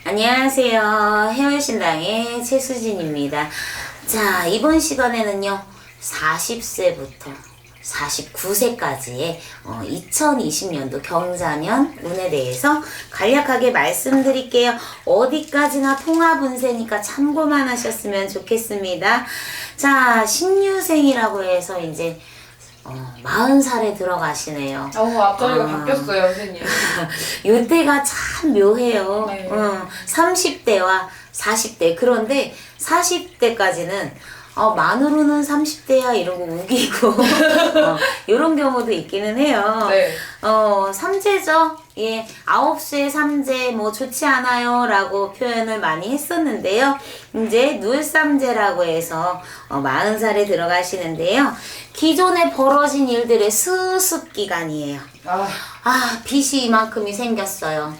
안녕하세요. 해월신당의 최수진입니다. 자, 이번 시간에는요, 40세부터 49세까지의 2020년도 경자년 운에 대해서 간략하게 말씀드릴게요. 어디까지나 통합 운세니까 참고만 하셨으면 좋겠습니다. 자, 신유생이라고 해서 이제 40살에 들어가시네요. 앞자리가 바뀌었어요, 선생님. 요때가 참 묘해요. 네. 30대와 40대. 그런데 40대까지는 만으로는 30대야 이러고 우기고 이런 경우도 있기는 해요. 네. 삼재죠. 예, 9세 삼재 뭐 좋지 않아요 라고 표현을 많이 했었는데요. 이제 누울삼재라고 해서 40살에 들어가시는데요. 기존에 벌어진 일들의 수습 기간이에요. 빚이 이만큼이 생겼어요.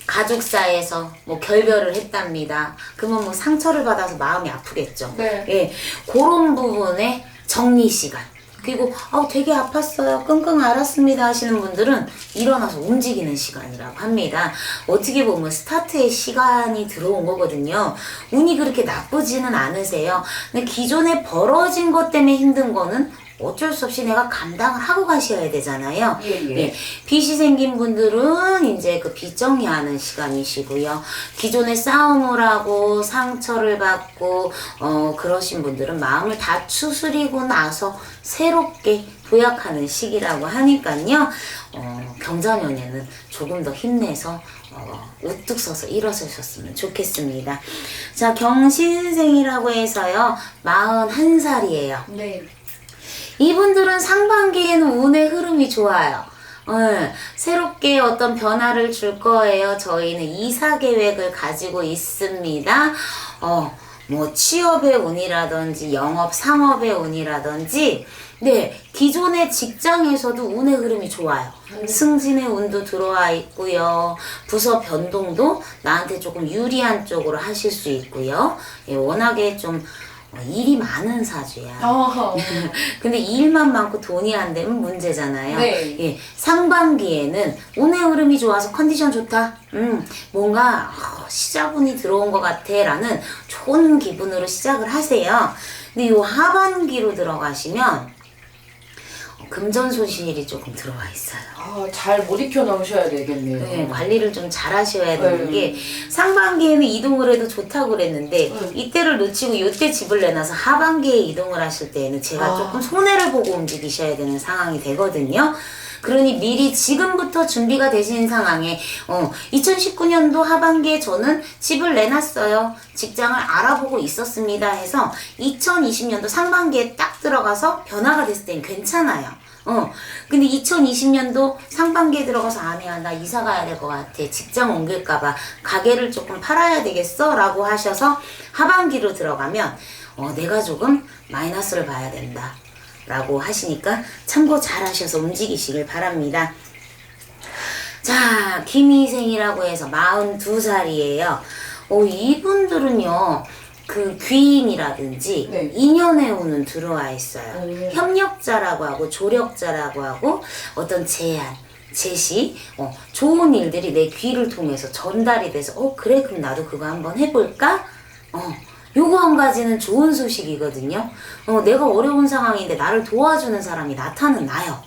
가족사에서 뭐 결별을 했답니다. 그러면 뭐 상처를 받아서 마음이 아프겠죠. 네. 예, 그런 부분의 정리 시간. 그리고 되게 아팠어요. 끙끙 앓았습니다 하시는 분들은 일어나서 움직이는 시간이라고 합니다. 어떻게 보면 스타트의 시간이 들어온 거거든요. 운이 그렇게 나쁘지는 않으세요. 근데 기존에 벌어진 것 때문에 힘든 거는 어쩔 수 없이 내가 감당을 하고 가셔야 되잖아요. 예. 빚이 생긴 분들은 이제 그 빚 정리하는 시간이시고요. 기존에 싸움을 하고 상처를 받고 그러신 분들은 마음을 다 추스리고 나서 새롭게 도약하는 시기라고 하니까요. 경자년에는 조금 더 힘내서 우뚝 서서 일어서셨으면 좋겠습니다. 자, 경신생이라고 해서요. 41살이에요. 네. 이분들은 상반기에는 운의 흐름이 좋아요. 새롭게 어떤 변화를 줄 거예요. 저희는 이사 계획을 가지고 있습니다. 뭐 취업의 운이라든지 영업 상업의 운이라든지 기존의 직장에서도 운의 흐름이 좋아요. 승진의 운도 들어와 있고요. 부서 변동도 나한테 조금 유리한 쪽으로 하실 수 있고요. 워낙에 좀 일이 많은 사주야. 근데 일만 많고 돈이 안 되면 문제잖아요. 네. 예, 상반기에는 운의 흐름이 좋아서 컨디션 좋다. 뭔가 시작운이 들어온 것 같아 라는 좋은 기분으로 시작을 하세요. 근데 요 하반기로 들어가시면 금전손실이 조금 들어와 있어요. 잘 못 익혀 넣으셔야 되겠네요. 네, 관리를 좀 잘 하셔야 되는 게 상반기에는 이동을 해도 좋다고 그랬는데 이때를 놓치고 이때 집을 내놔서 하반기에 이동을 하실 때에는 제가 조금 손해를 보고 움직이셔야 되는 상황이 되거든요. 그러니 미리 지금부터 준비가 되신 상황에 2019년도 하반기에 저는 집을 내놨어요. 직장을 알아보고 있었습니다 해서 2020년도 상반기에 딱 들어가서 변화가 됐을 땐 괜찮아요. 근데 2020년도 상반기에 들어가서 아니야 나 이사 가야 될 것 같아. 직장 옮길까봐 가게를 조금 팔아야 되겠어 라고 하셔서 하반기로 들어가면 내가 조금 마이너스를 봐야 된다 라고 하시니까 참고 잘 하셔서 움직이시길 바랍니다. 자, 김희생이라고 해서 42살이에요. 이분들은요 그 귀인이라든지 인연의 운은 들어와 있어요. 협력자라고 하고 조력자라고 하고 어떤 제안 제시, 좋은 일들이 내 귀를 통해서 전달이 돼서 그래 그럼 나도 그거 한번 해볼까? 요거 한 가지는 좋은 소식이거든요. 내가 어려운 상황인데 나를 도와주는 사람이 나타나요.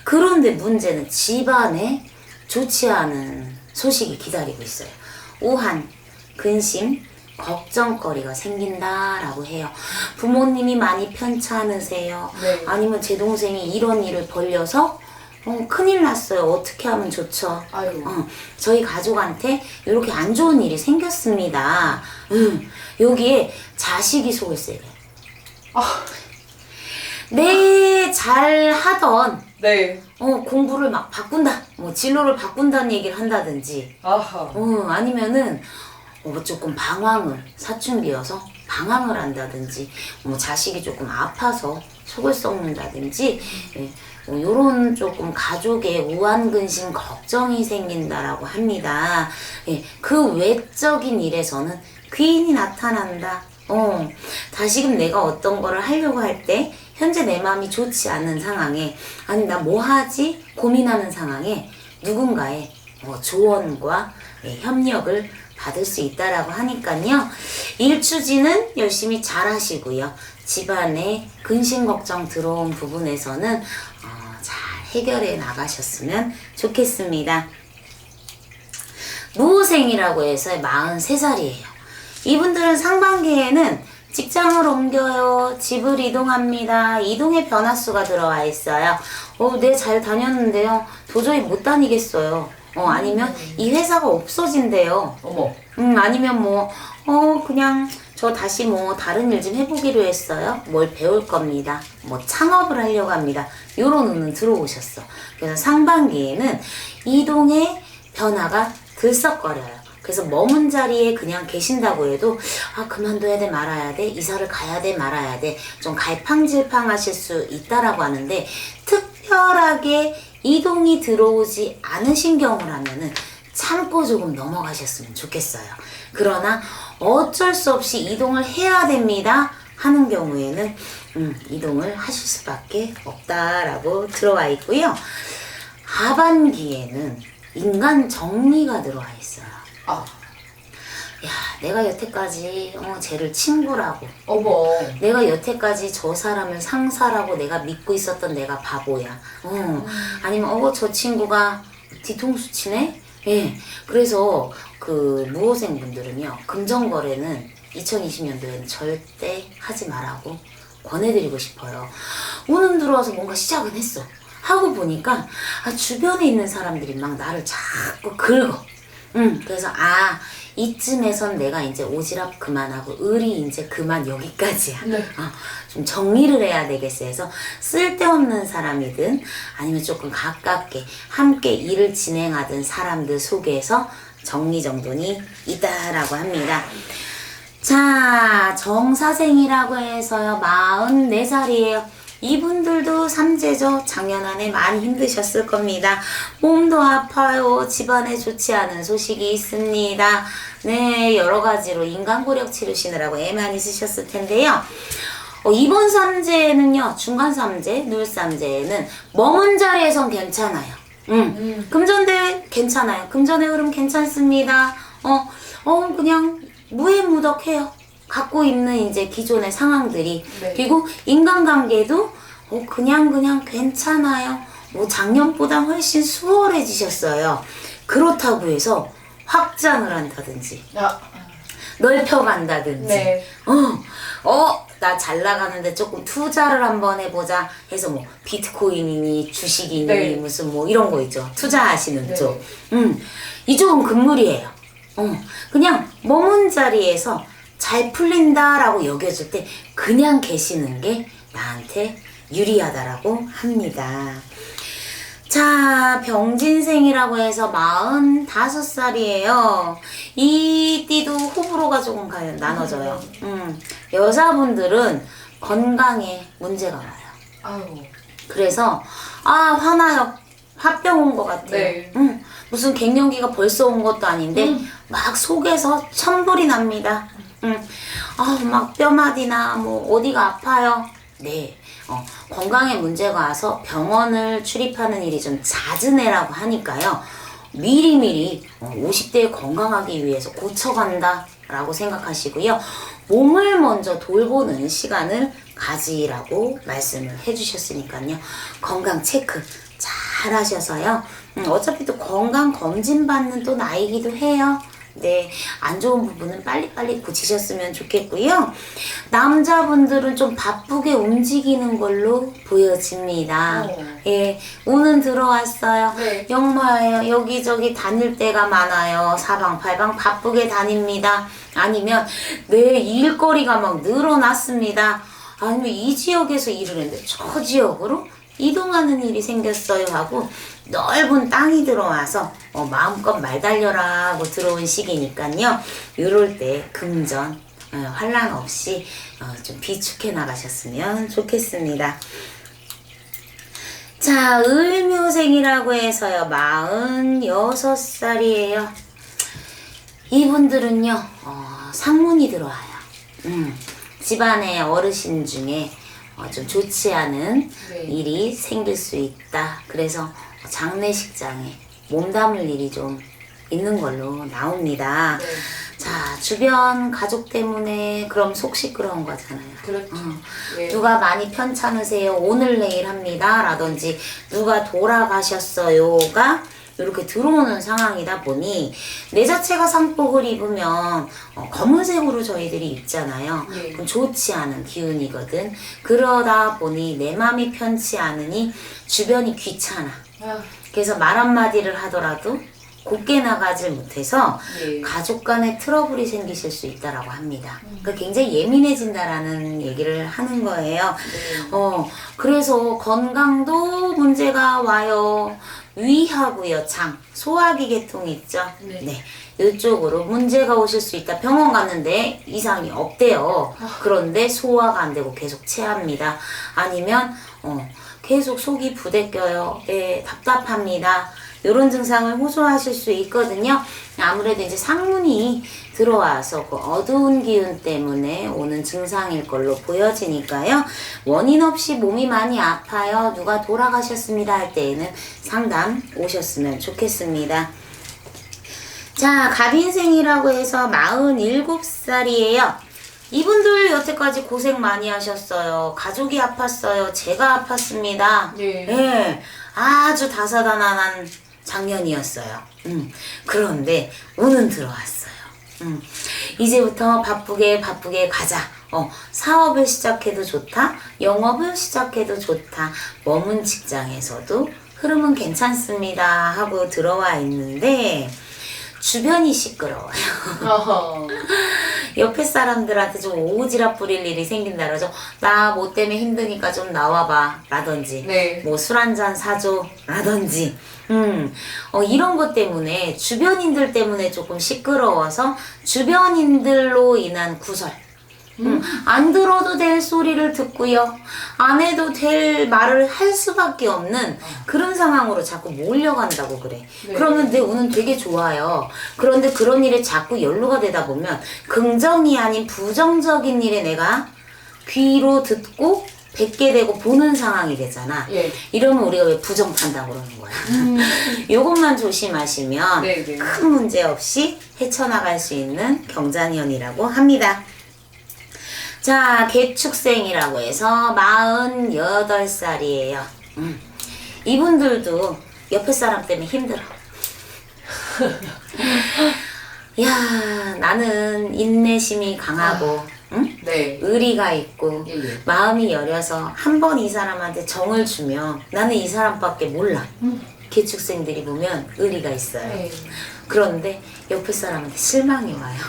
그런데 문제는 집안에 좋지 않은 소식이 기다리고 있어요. 우한, 근심, 걱정거리가 생긴다라고 해요. 부모님이 많이 편찮으세요. 아니면 제 동생이 이런 일을 벌려서 큰일 났어요. 어떻게 하면 좋죠? 저희 가족한테 이렇게 안 좋은 일이 생겼습니다. 여기에 자식이 속을 세게. 잘 하던 공부를 막 바꾼다. 뭐 진로를 바꾼다는 얘기를 한다든지. 아니면은 조금 사춘기여서 방황을 한다든지, 자식이 조금 아파서 속을 썩는다든지, 요런 조금 가족의 우환근심 걱정이 생긴다라고 합니다. 그 외적인 일에서는 귀인이 나타난다. 다시금 내가 어떤 거를 하려고 할 때 현재 내 마음이 좋지 않은 상황에 나 뭐 하지? 고민하는 상황에 누군가의 조언과 예, 협력을 받을 수 있다라고 하니까요. 일추지는 열심히 잘 하시고요. 집안에 근심 걱정 들어온 부분에서는 잘 해결해 나가셨으면 좋겠습니다. 무호생이라고 해서 43살이에요. 이분들은 상반기에는 직장을 옮겨요. 집을 이동합니다. 이동의 변화수가 들어와 있어요. 네, 잘 다녔는데요. 도저히 못 다니겠어요. 아니면 이 회사가 없어진대요. 어머. 아니면 그냥 저 다시 다른 일 좀 해보기로 했어요. 뭘 배울 겁니다. 창업을 하려고 합니다. 요런 운은 들어오셨어. 그래서 상반기에는 이동의 변화가 들썩거려요. 그래서 머문 자리에 그냥 계신다고 해도 그만둬야 돼 말아야 돼, 이사를 가야 돼 말아야 돼, 좀 갈팡질팡하실 수 있다라고 하는데, 특별하게 이동이 들어오지 않으신 경우라면은 참고 조금 넘어가셨으면 좋겠어요. 그러나 어쩔 수 없이 이동을 해야 됩니다 하는 경우에는 이동을 하실 수밖에 없다라고 들어와 있고요. 하반기에는 인간 정리가 들어와 있어요. 야, 내가 여태까지 쟤를 친구라고, 어머. 내가 여태까지 저 사람을 상사라고 내가 믿고 있었던 내가 바보야. 아니면 저 친구가 뒤통수 치네? 예. 그래서 그 무호생 분들은요, 금전거래는 2020년도에는 절대 하지 말라고 권해드리고 싶어요. 운은 들어와서 뭔가 시작은 했어. 하고 보니까 주변에 있는 사람들이 막 나를 자꾸 긁어. 그래서 이쯤에선 내가 이제 오지랖 그만하고 의리 이제 그만 여기까지야. 네. 좀 정리를 해야 되겠어 해서 쓸데없는 사람이든 아니면 조금 가깝게 함께 일을 진행하던 사람들 속에서 정리정돈이 있다라고 합니다. 자, 정사생이라고 해서요, 44살이에요. 이분들도 삼재죠. 작년 한 해 많이 힘드셨을 겁니다. 몸도 아파요. 집안에 좋지 않은 소식이 있습니다. 네, 여러 가지로 인간고력 치르시느라고 애 많이 쓰셨을 텐데요. 이번 삼재는요, 중간 삼재, 누울 삼재는 머문 자리에선 괜찮아요. 금전대 괜찮아요. 금전의 흐름 괜찮습니다. 그냥 무해무덕해요. 갖고 있는 이제 기존의 상황들이. 네. 그리고 인간관계도 그냥 괜찮아요. 작년보다 훨씬 수월해지셨어요. 그렇다고 해서 확장을 한다든지 넓혀간다든지 네. 나 잘 나가는데 조금 투자를 한번 해보자 해서 비트코인이니 주식이니 네. 무슨 이런 거 있죠. 투자하시는 네. 쪽. 이쪽은 금물이에요. 그냥 머문 자리에서 잘 풀린다라고 여겨질 때 그냥 계시는 게 나한테 유리하다라고 합니다. 자, 병진생이라고 해서 45살이에요. 이 띠도 호불호가 조금 나눠져요. 여자분들은 건강에 문제가 와요. 아이고. 그래서 화나요. 화병 온 것 같아요. 네. 무슨 갱년기가 벌써 온 것도 아닌데 막 속에서 천불이 납니다. 막 뼈마디나 어디가 아파요. 네. 건강에 문제가 와서 병원을 출입하는 일이 좀 잦은 애라고 하니까요. 미리미리 50대에 건강하기 위해서 고쳐간다 라고 생각하시고요. 몸을 먼저 돌보는 시간을 가지라고 말씀을 해주셨으니까요. 건강 체크 잘 하셔서요. 어차피 또 건강 검진 받는 또 나이기도 해요. 네, 안 좋은 부분은 빨리빨리 고치셨으면 좋겠고요. 남자분들은 좀 바쁘게 움직이는 걸로 보여집니다. 예, 운은 들어왔어요. 네. 역마예요. 여기저기 다닐 때가 많아요. 사방팔방 바쁘게 다닙니다. 아니면 내 일거리가 막 늘어났습니다. 아니면 이 지역에서 일을 했는데 저 지역으로 이동하는 일이 생겼어요 하고 넓은 땅이 들어와서 마음껏 말 달려라 하고 들어온 시기니까요. 이럴 때 금전 환란 없이 좀 비축해 나가셨으면 좋겠습니다. 자, 을묘생이라고 해서요, 46살이에요. 이분들은요, 상문이 들어와요. 집안의 어르신 중에 좀 좋지 않은 네. 일이 생길 수 있다. 그래서 장례식장에 몸담을 일이 좀 있는 걸로 나옵니다. 네. 자, 주변 가족 때문에 그럼 속 시끄러운 거잖아요. 그렇죠. 예. 누가 많이 편찮으세요. 오늘 내일 합니다. 라든지 누가 돌아가셨어요가 이렇게 들어오는 상황이다 보니 내 자체가 상복을 입으면 검은색으로 저희들이 입잖아요. 예. 그럼 좋지 않은 기운이거든. 그러다 보니 내 마음이 편치 않으니 주변이 귀찮아. 아, 그래서 말 한마디를 하더라도 곱게 나가질 못해서 예. 가족 간에 트러블이 생기실 수 있다라고 합니다. 그러니까 굉장히 예민해진다라는 얘기를 하는 거예요. 네. 그래서 건강도 문제가 와요. 위하고요, 장, 소화기 계통 있죠? 네. 이쪽으로 문제가 오실 수 있다. 병원 갔는데 이상이 없대요. 그런데 소화가 안 되고 계속 체합니다. 아니면 계속 속이 부대껴요. 네, 답답합니다. 이런 증상을 호소하실 수 있거든요. 아무래도 이제 상문이 들어와서 그 어두운 기운 때문에 오는 증상일 걸로 보여지니까요. 원인 없이 몸이 많이 아파요. 누가 돌아가셨습니다 할 때에는 상담 오셨으면 좋겠습니다. 자, 갑인생이라고 해서 47살이에요. 이분들 여태까지 고생 많이 하셨어요. 가족이 아팠어요. 제가 아팠습니다. 예. 네, 아주 다사다난한 작년이었어요. 그런데 운은 들어왔어요. 이제부터 바쁘게 가자. 사업을 시작해도 좋다. 영업을 시작해도 좋다. 머문 직장에서도 흐름은 괜찮습니다. 하고 들어와 있는데 주변이 시끄러워요. 어허. 옆에 사람들한테 좀 오지랖 부릴 일이 생긴다 그러죠. 나 뭐 때문에 힘드니까 좀 나와봐 라든지 네. 뭐 술 한잔 사줘 라든지 이런 것 때문에 주변인들 때문에 조금 시끄러워서 주변인들로 인한 구설 안 들어도 될 소리를 듣고요. 안 해도 될 말을 할 수밖에 없는 그런 상황으로 자꾸 몰려간다고 그래. 네. 그러면 내 운은 되게 좋아요. 그런데 그런 일에 자꾸 연루가 되다 보면 긍정이 아닌 부정적인 일에 내가 귀로 듣고 뱉게 되고 보는 상황이 되잖아. 예. 이러면 우리가 왜 부정탄다고 그러는 거야. 요것만 조심하시면 네, 네. 큰 문제 없이 헤쳐나갈 수 있는 경자년이라고 합니다. 자, 개축생이라고 해서 48살이에요. 이분들도 옆에 사람 때문에 힘들어. 야, 나는 인내심이 강하고 응? 네. 의리가 있고 예, 예. 마음이 여려서 한 번 이 사람한테 정을 주면 나는 이 사람밖에 몰라. 개축생들이 보면 의리가 있어요. 네. 그런데 옆에 사람한테 실망이 와요.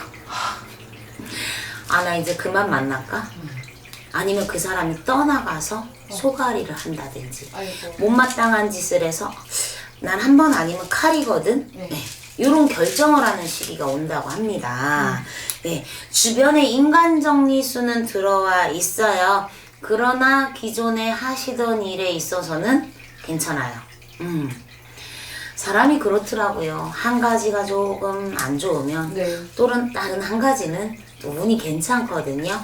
아, 나 이제 그만 만날까? 아니면 그 사람이 떠나가서 소가리를 한다든지 아이고. 못마땅한 짓을 해서 난 한 번 아니면 칼이거든. 네. 네. 이런 결정을 하는 시기가 온다고 합니다. 네. 주변에 인간 정리수는 들어와 있어요. 그러나 기존에 하시던 일에 있어서는 괜찮아요. 사람이 그렇더라고요. 한 가지가 조금 안 좋으면 네. 또는 다른 한 가지는 또 운이 괜찮거든요.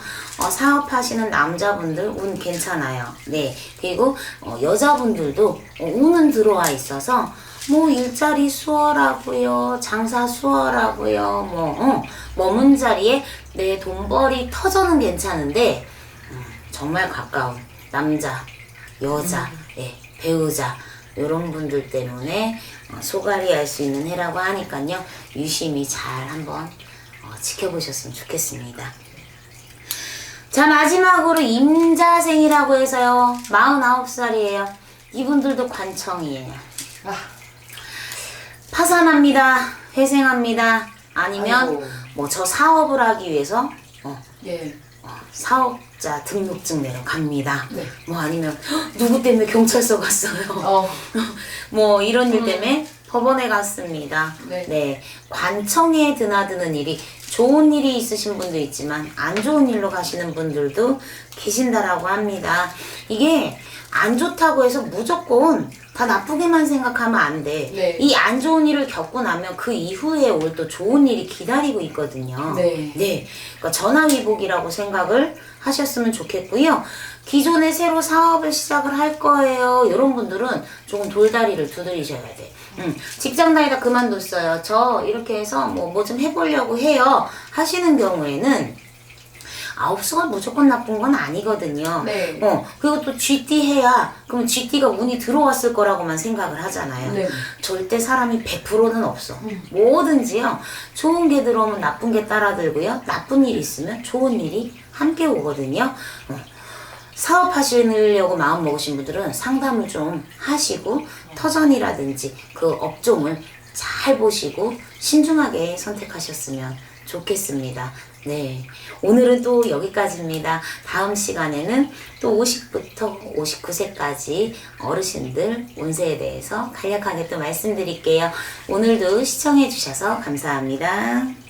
사업하시는 남자분들 운 괜찮아요. 네. 그리고 여자분들도 운은 들어와 있어서 뭐 일자리 수월하고요. 장사 수월하고요. 머문 자리에 내 돈벌이 터저는 괜찮은데 정말 가까운 남자, 여자, 예, 배우자 이런 분들 때문에 소갈이 할 수 있는 해라고 하니까요. 유심히 잘 한번 지켜보셨으면 좋겠습니다. 자, 마지막으로 임자생이라고 해서요. 49살이에요. 이분들도 관청이에요. 아, 파산합니다. 회생합니다. 아니면 아이고. 뭐 저 사업을 하기 위해서 예. 사업자 등록증 내러 갑니다. 네. 뭐 아니면 누구 때문에 경찰서 갔어요. 뭐 이런 일 때문에 법원에 갔습니다. 네. 관청에 드나드는 일이 좋은 일이 있으신 분도 있지만 안 좋은 일로 가시는 분들도 계신다라고 합니다. 이게 안 좋다고 해서 무조건 다 나쁘게만 생각하면 안 돼. 네. 이 안 좋은 일을 겪고 나면 그 이후에 올 또 좋은 일이 기다리고 있거든요. 네. 그러니까 전화위복이라고 생각을 하셨으면 좋겠고요. 기존에 새로 사업을 시작을 할 거예요. 이런 분들은 조금 돌다리를 두드리셔야 돼. 직장 다니다 그만뒀어요. 저 이렇게 해서 뭐 좀 해보려고 해요. 하시는 경우에는 아홉수가 무조건 나쁜 건 아니거든요. 네. 그리고 또 GT 해야, 그러면 GT가 운이 들어왔을 거라고만 생각을 하잖아요. 네. 절대 사람이 100%는 없어. 뭐든지요. 좋은 게 들어오면 나쁜 게 따라들고요. 나쁜 일이 있으면 좋은 일이 함께 오거든요. 사업하시려고 마음 먹으신 분들은 상담을 좀 하시고 터전이라든지 그 업종을 잘 보시고 신중하게 선택하셨으면 좋겠습니다. 네. 오늘은 또 여기까지입니다. 다음 시간에는 또 50부터 59세까지 어르신들 운세에 대해서 간략하게 또 말씀드릴게요. 오늘도 시청해 주셔서 감사합니다.